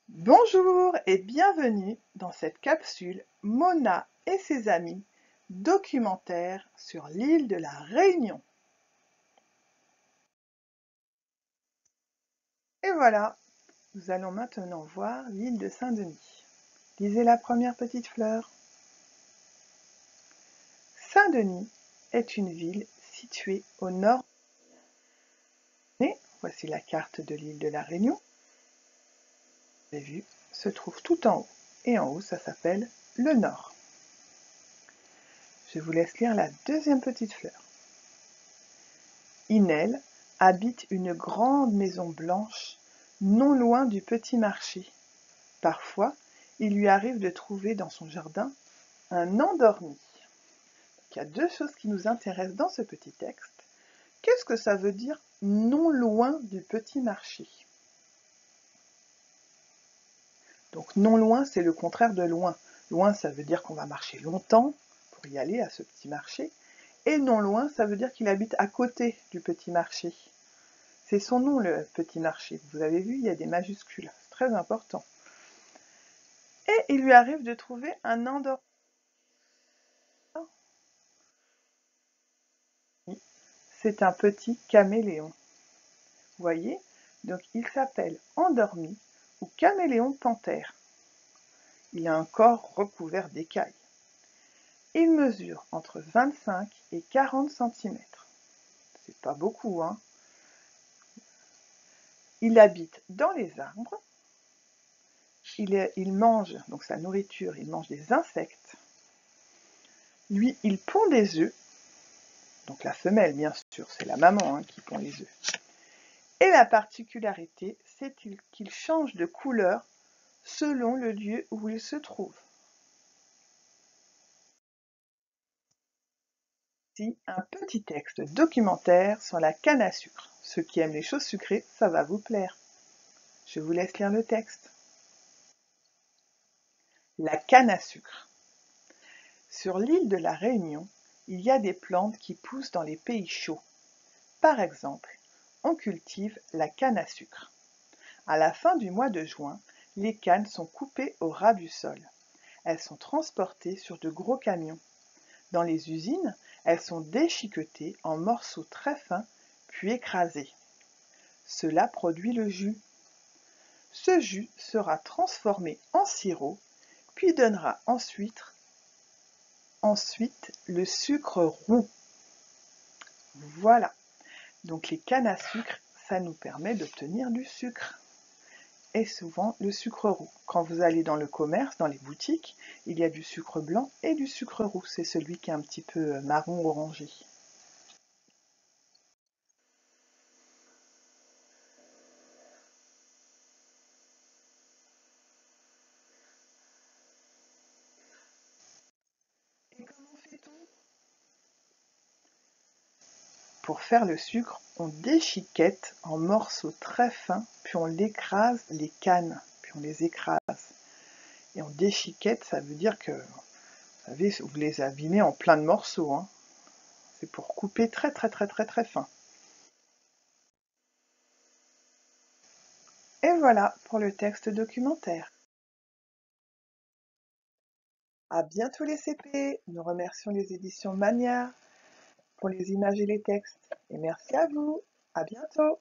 Bonjour et bienvenue dans cette capsule Mona et ses amis, documentaire sur l'île de la Réunion. Et voilà, nous allons maintenant voir l'île de Saint-Denis. Lisez la première petite fleur. Saint-Denis est une ville située au nord. Voici la carte de l'île de la Réunion. Vous avez vu, se trouve tout en haut. Et en haut, ça s'appelle le nord. Je vous laisse lire la deuxième petite fleur. Inel habite une grande maison blanche, non loin du petit marché. Parfois, il lui arrive de trouver dans son jardin un endormi. Il y a deux choses qui nous intéressent dans ce petit texte. Qu'est-ce que ça veut dire non loin du petit marché? Donc non loin, c'est le contraire de loin. Loin, ça veut dire qu'on va marcher longtemps pour y aller à ce petit marché. Et non loin, ça veut dire qu'il habite à côté du petit marché. C'est son nom, le petit marché. Vous avez vu, il y a des majuscules. C'est très important. Et il lui arrive de trouver un endormi. C'est un petit caméléon. Vous voyez? Donc il s'appelle endormi ou caméléon panthère. Il a un corps recouvert d'écailles. Il mesure entre 25 et 40 cm. C'est pas beaucoup, hein? Il habite dans les arbres. Il mange, donc sa nourriture, il mange des insectes. Lui, il pond des œufs. Donc la femelle, bien sûr, c'est la maman qui pond les œufs. Et la particularité, c'est qu'il change de couleur selon le lieu où il se trouve. Ici, un petit texte documentaire sur la canne à sucre. Ceux qui aiment les choses sucrées, ça va vous plaire. Je vous laisse lire le texte. La canne à sucre. Sur l'île de la Réunion, il y a des plantes qui poussent dans les pays chauds. Par exemple, on cultive la canne à sucre. À la fin du mois de juin, les cannes sont coupées au ras du sol. Elles sont transportées sur de gros camions. Dans les usines, elles sont déchiquetées en morceaux très fins, puis écrasées. Cela produit le jus. Ce jus sera transformé en sirop, puis donnera ensuite le sucre roux. Voilà. Donc les cannes à sucre, ça nous permet d'obtenir du sucre. Et souvent le sucre roux. Quand vous allez dans le commerce, dans les boutiques, il y a du sucre blanc et du sucre roux. C'est celui qui est un petit peu marron orangé. Et comment fait-on? Pour faire le sucre, on déchiquette en morceaux très fins, puis on l'écrase les cannes, puis on les écrase. Et on déchiquette, ça veut dire que, vous savez, vous les abîmez en plein de morceaux. C'est pour couper très très très très très fin. Et voilà pour le texte documentaire. À bientôt les CP. Nous remercions les éditions Mania pour les images et les textes. Et merci à vous. À bientôt.